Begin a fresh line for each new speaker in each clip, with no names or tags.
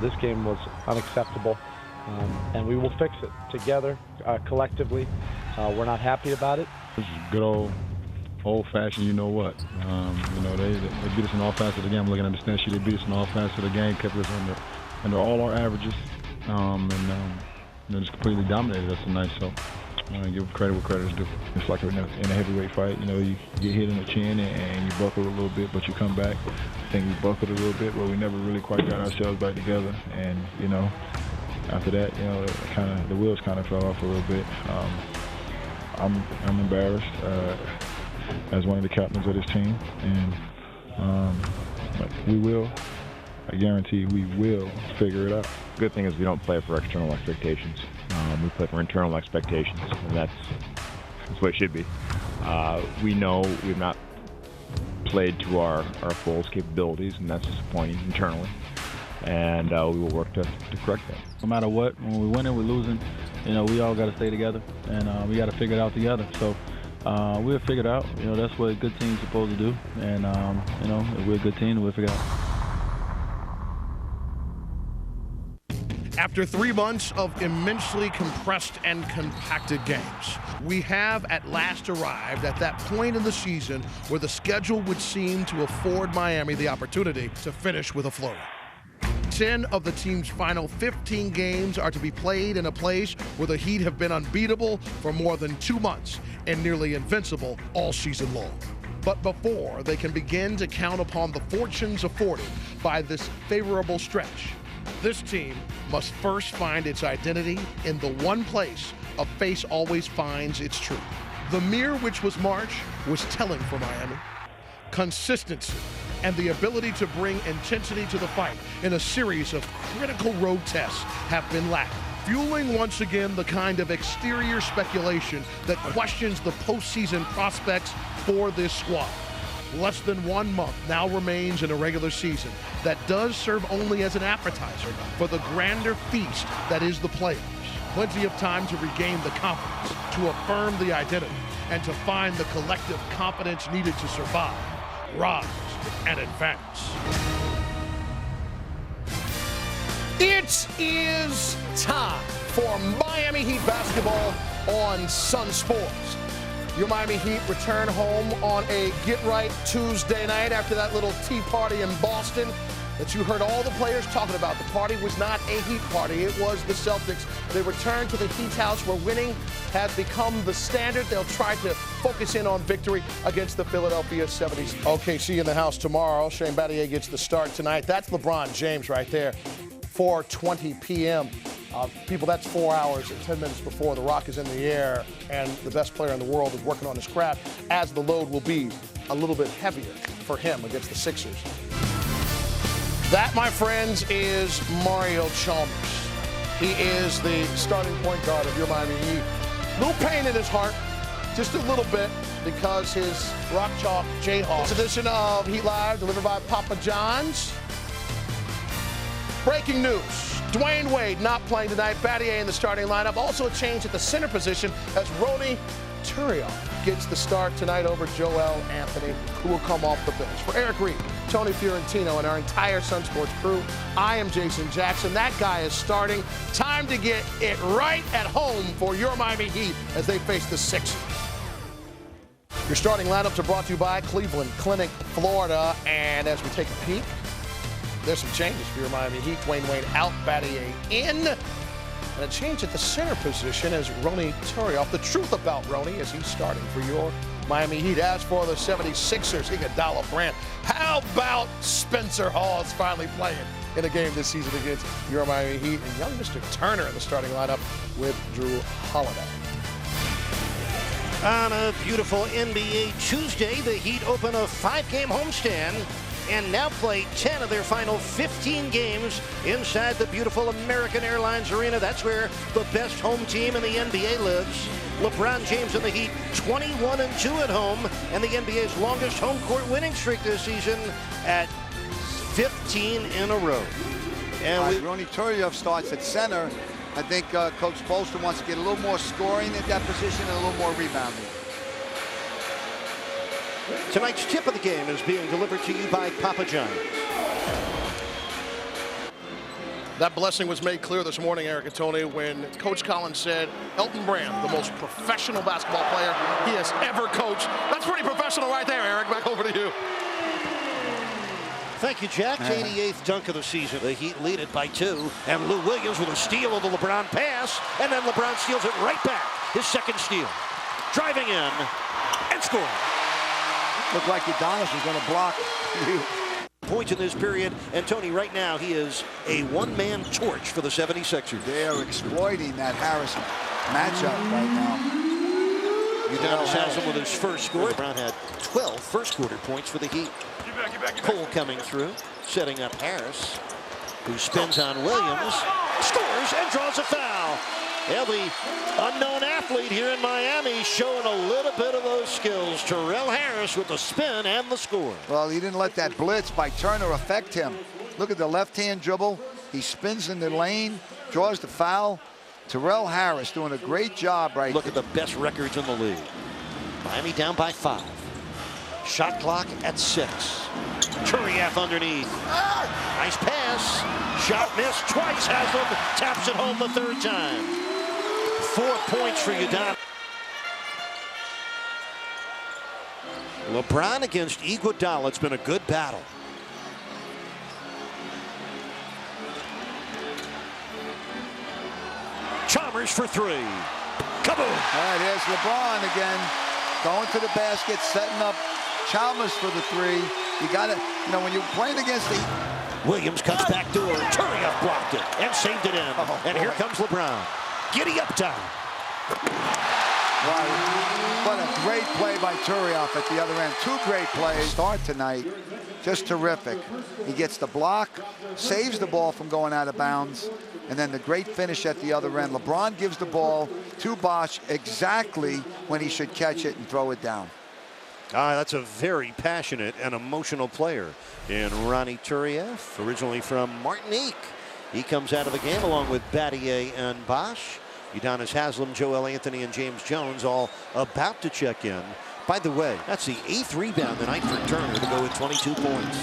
This game was unacceptable, and we will fix it together, collectively. We're not happy about it.
This is good old-fashioned, you know what. They beat us in all facets of the game. I'm looking at the stat sheet. They beat us in all facets of the game, kept us under all our averages, just completely dominated us tonight. So give credit where credit is due. It's like in a heavyweight fight. You get hit in the chin and you buckle a little bit, but you come back. I think we buckled a little bit, but we never really quite got ourselves back together. And after that, the wheels kind of fell off a little bit. I'm embarrassed as one of the captains of this team, and we will. I guarantee we will figure it out.
Good thing is we don't play for external expectations. We play for internal expectations, and that's what it should be. We know we've not played to our full capabilities, and that's disappointing internally. And we will work to correct that.
No matter what, when we're winning, we're losing, we all got to stay together, and we got to figure it out together. So we'll figure it out. That's what a good team's supposed to do. And if we're a good team, we'll figure it out.
After 3 months of immensely compressed and compacted games, we have at last arrived at that point in the season where the schedule would seem to afford Miami the opportunity to finish with a flurry. 10 of the team's final 15 games are to be played in a place where the Heat have been unbeatable for more than 2 months and nearly invincible all season long. But before they can begin to count upon the fortunes afforded by this favorable stretch, this team must first find its identity in the one place a face always finds its truth. The mirror which was March was telling for Miami. Consistency and the ability to bring intensity to the fight in a series of critical road tests have been lacking, fueling once again the kind of exterior speculation that questions the postseason prospects for this squad. Less than 1 month now remains in a regular season that does serve only as an appetizer for the grander feast that is the playoffs. Plenty of time to regain the confidence, to affirm the identity, and to find the collective confidence needed to survive, rise, and advance. It is time for Miami Heat basketball on Sunsports. Your Miami Heat return home on a get-right Tuesday night after that little tea party in Boston that you heard all the players talking about. The party was not a Heat party. It was the Celtics. They returned to the Heat house where winning has become the standard. They'll try to focus in on victory against the Philadelphia 70s. OKC in the house tomorrow. Shane Battier gets the start tonight. That's LeBron James right there. 4:20 p.m. People, that's 4 hours and 10 minutes before the Rock is in the air and the best player in the world is working on his craft, as the load will be a little bit heavier for him against the Sixers. That, my friends, is Mario Chalmers. He is the starting point guard of your Miami Heat. Little pain in his heart, just a little bit, because his Rock Chalk Jayhawks. This edition of Heat Live, delivered by Papa John's. Breaking news. Dwayne Wade not playing tonight. Battier in the starting lineup. Also a change at the center position as Ronny Turiaf gets the start tonight over Joel Anthony, who will come off the bench. For Eric Reed, Tony Fiorentino, and our entire Sunsports crew, I am Jason Jackson. That guy is starting. Time to get it right at home for your Miami Heat as they face the Sixers. Your starting lineups are brought to you by Cleveland Clinic, Florida. And as we take a peek, there's some changes for your Miami Heat. Dwayne Wade out, Battier in. And a change at the center position as Ronny Turiaf. The truth about Ronny is he's starting for your Miami Heat. As for the 76ers, Iguodala Brand. How about Spencer Hawes finally playing in a game this season against your Miami Heat? And young Mr. Turner in the starting lineup with Drew Holiday.
On a beautiful NBA Tuesday, the Heat open a 5-game homestand and now play 10 of their final 15 games inside the beautiful American Airlines Arena. That's where the best home team in the NBA lives. LeBron James and the Heat 21-2 at home, and the NBA's longest home court winning streak this season at 15 in a row. And
Ronny Turiaf starts at center. I think Coach Bolster wants to get a little more scoring at that position and a little more rebounding.
Tonight's tip of the game is being delivered to you by Papa John's.
That blessing was made clear this morning, Eric and Tony, when Coach Collins said Elton Brand, the most professional basketball player he has ever coached. That's pretty professional right there, Eric. Back over to you.
Thank you, Jack. 88th dunk of the season. The Heat lead it by 2. And Lou Williams with a steal of the LeBron pass. And then LeBron steals it right back. His second steal. Driving in and scoring.
Looked like Udonis was going to block.
Points in this period. And Tony, right now, he is a one-man torch for the 76ers.
They're exploiting that Harris matchup right now.
Udonis has him with his first score. Brown had 12 first-quarter points for the Heat. Cole coming through, setting up Harris, who spins on Williams, scores and draws a foul. Yeah, the unknown athlete here in Miami showing a little bit of those skills. Terrell Harris with the spin and the score.
Well, he didn't let that blitz by Turner affect him. Look at the left-hand dribble. He spins in the lane, draws the foul. Terrell Harris doing a great job right
Look at the best records in the league. Miami down by 5. Shot clock at 6. Turiaf underneath. Nice pass. Shot missed twice. Haslam taps it home the third time. 4 points for Udonis. LeBron against Iguodala. It's been a good battle. Chalmers for 3. Kaboom!
All right, here's LeBron again. Going to the basket, setting up Chalmers for the 3. You got to, when you're playing against the...
Williams cuts back door. Turiaf blocked it and saved it in. And here comes LeBron. Giddy up time.
Wow. What a great play by Turiaf at the other end. 2 great plays. Start tonight. Just terrific. He gets the block, saves the ball from going out of bounds, and then the great finish at the other end. LeBron gives the ball to Bosh exactly when he should catch it and throw it down.
That's a very passionate and emotional player in Ronnie Turiaf, originally from Martinique. He comes out of the game along with Battier and Bosh. Udonis Haslam, Joel Anthony, and James Jones all about to check in. By the way, that's the 8th rebound tonight for Turner to go with 22 points.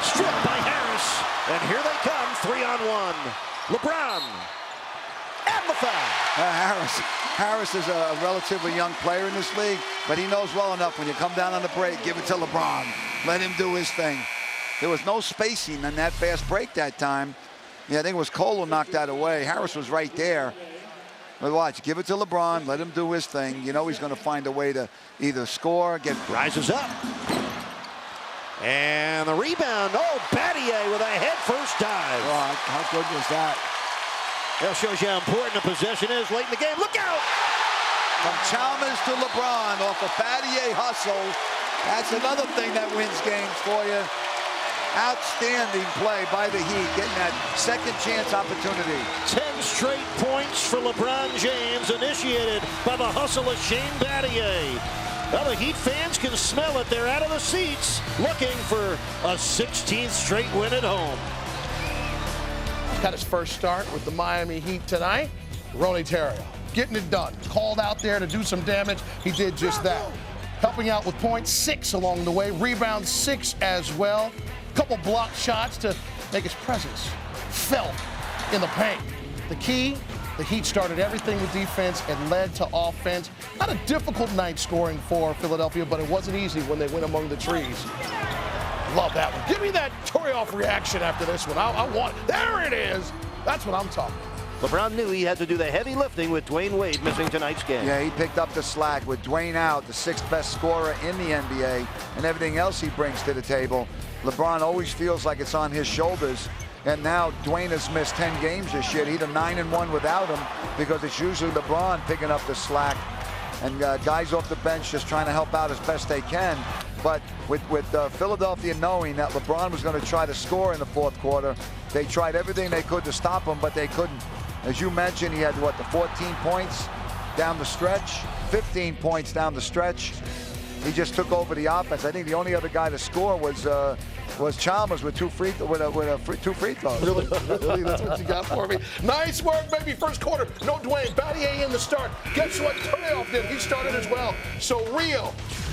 Stripped by Harris, and here they come, 3-on-1. LeBron, and the foul.
Harris is a relatively young player in this league, but he knows well enough when you come down on the break, give it to LeBron. Let him do his thing. There was no spacing on that fast break that time. Yeah, I think it was Cole who knocked that away. Harris was right there. But watch, give it to LeBron, let him do his thing. You know he's going to find a way to either score, get...
Rises up. And the rebound. Oh, Battier with a head-first dive.
Oh, how good was that?
That shows you how important the possession is late in the game. Look out!
From Chalmers to LeBron off a Battier hustle. That's another thing that wins games for you. Outstanding play by the Heat, getting that second chance opportunity.
10 straight points for LeBron James, initiated by the hustle of Shane Battier. Well, the Heat fans can smell it. They're out of the seats looking for a 16th straight win at home.
Got his first start with the Miami Heat tonight. Ronnie Turiaf getting it done. Called out there to do some damage. He did just that. Helping out with points, 6 along the way. Rebounds, 6 as well. Couple block shots to make his presence felt in the paint. The key, the Heat started everything with defense and led to offense. Not a difficult night scoring for Philadelphia, but it wasn't easy when they went among the trees. Love that one. Give me that Turiaf reaction after this one. I want it. There it is. That's what I'm talking about.
LeBron knew he had to do the heavy lifting with Dwayne Wade missing tonight's game.
Yeah, he picked up the slack with Dwayne out, the 6th best scorer in the NBA, and everything else he brings to the table. LeBron always feels like it's on his shoulders, and now Dwayne has missed 10 games this year. He's a 9-1 without him because it's usually LeBron picking up the slack and guys off the bench just trying to help out as best they can. But with Philadelphia knowing that LeBron was going to try to score in the 4th quarter, they tried everything they could to stop him, but they couldn't. As you mentioned, he had, the 14 points down the stretch, 15 points down the stretch. He just took over the offense. I think the only other guy to score was Chalmers with 2 free throws.
Really? That's what you got for me? Nice work, baby. First quarter. No Dwayne. Battier in the start. Guess what? Turiaf did. He started as well. So Rio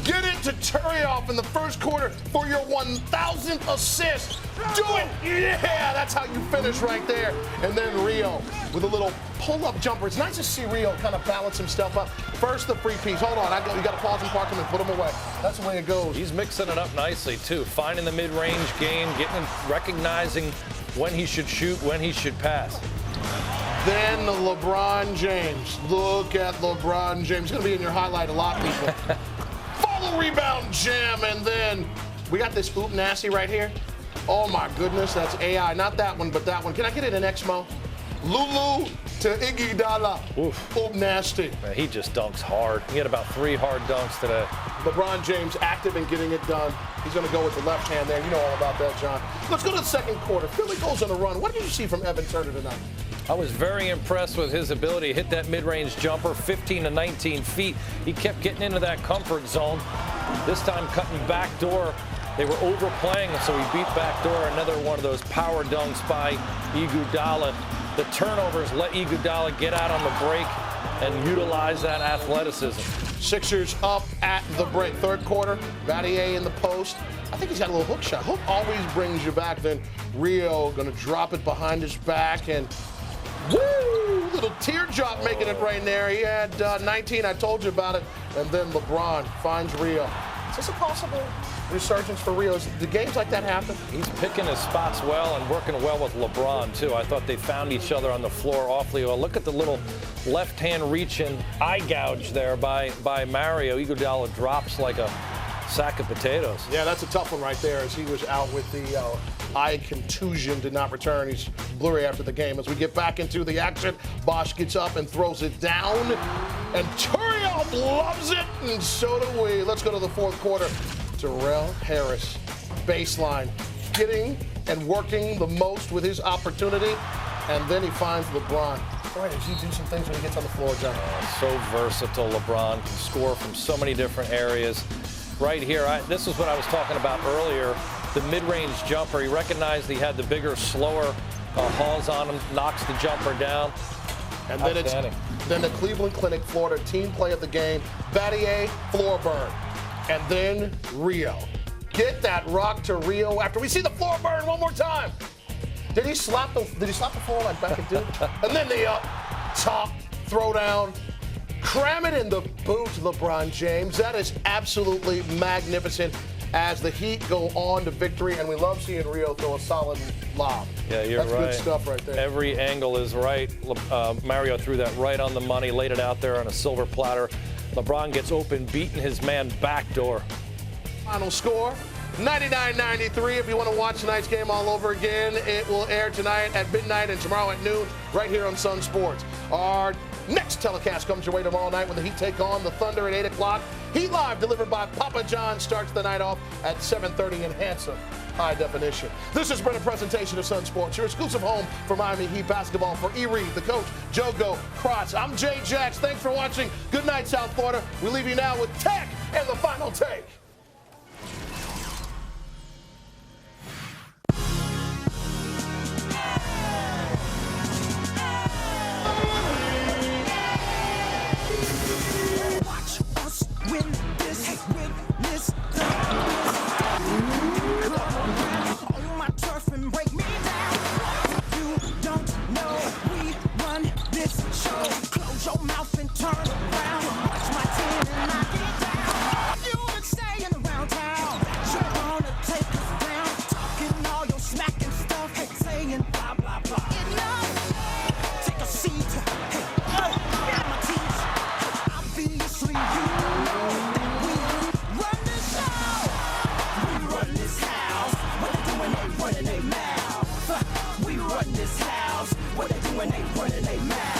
Get it to Turioff in the first quarter for your 1,000th assist. Do it! Yeah, that's how you finish right there. And then Rio with a little pull-up jumper. It's nice to see Rio kind of balance himself up. First, the free piece. Hold on, you got to pause and park him and put him away. That's the way it goes.
He's mixing it up nicely, too. Finding the mid-range game, recognizing when he should shoot, when he should pass.
Then LeBron James. Look at LeBron James. He's going to be in your highlight a lot, people. Follow rebound jam, and then we got this oop nasty right here. Oh my goodness, that's AI. Not that one, but that one. Can I get it in X-Mo? Lulu to Iguodala. Oop nasty.
Man, he just dunks hard. He had about 3 hard dunks today.
LeBron James active in getting it done. He's going to go with the left hand there. You know all about that, John. Let's go to the second quarter. Philly goes on a run. What did you see from Evan Turner tonight?
I was very impressed with his ability to hit that mid-range jumper, 15 to 19 feet. He kept getting into that comfort zone. This time cutting backdoor. They were overplaying, so he beat backdoor. Another one of those power dunks by Iguodala. The turnovers let Iguodala get out on the break and utilize that athleticism.
Sixers up at the break. Third quarter, Battier in the post. I think he's got a little hook shot. Hook always brings you back. Then Rio going to drop it behind his back and woo! Little teardrop making it right there. He had 19. I told you about it. And then LeBron finds Rio. Is this a possible resurgence for Rio? Do games like that happen?
He's picking his spots well and working well with LeBron, too. I thought they found each other on the floor awfully well. Look at the little left-hand reach-in eye gouge there by Mario. Iguodala drops like a sack of potatoes.
Yeah, that's a tough one right there as he was out with the eye contusion, did not return. He's blurry after the game. As we get back into the action, Bosch gets up and throws it down. And Turioff loves it, and so do we. Let's go to the fourth quarter. Terrell Harris, baseline, getting and working the most with his opportunity. And then he finds LeBron. Boy, does he do some things when he gets on the floor, John?
So versatile, LeBron. Can score from so many different areas. Right here, this is what I was talking about earlier. The mid-range jumper, he recognized he had the bigger, slower hauls on him, knocks the jumper down.
And then the Cleveland Clinic, Florida team play of the game. Battier, floor burn. And then Rio. Get that rock to Rio after we see the floor burn one more time. Did he slap the floor like Beckett did? And then the up, top, throw down. Cram it in the boot, LeBron James. That is absolutely magnificent as the Heat go on to victory, and we love seeing Rio throw a solid lob.
Yeah, you're right.
That's good stuff right there.
Every angle is right. Mario threw that right on the money, laid it out there on a silver platter. LeBron gets open, beating his man backdoor.
Final score, 99-93. If you want to watch tonight's game all over again, it will air tonight at midnight and tomorrow at noon right here on Sunsports. Our next telecast comes your way tomorrow night when the Heat take on the Thunder at 8 o'clock. Heat Live, delivered by Papa John, starts the night off at 7:30 in handsome high definition. This has been a presentation of Sunsports, your exclusive home for Miami Heat basketball. For E. Reed, the coach, Jogo Kratz, I'm Jay Jacks. Thanks for watching. Good night, South Florida. We leave you now with Tech and the final take.
We run this house, what they doing, they running their mouth.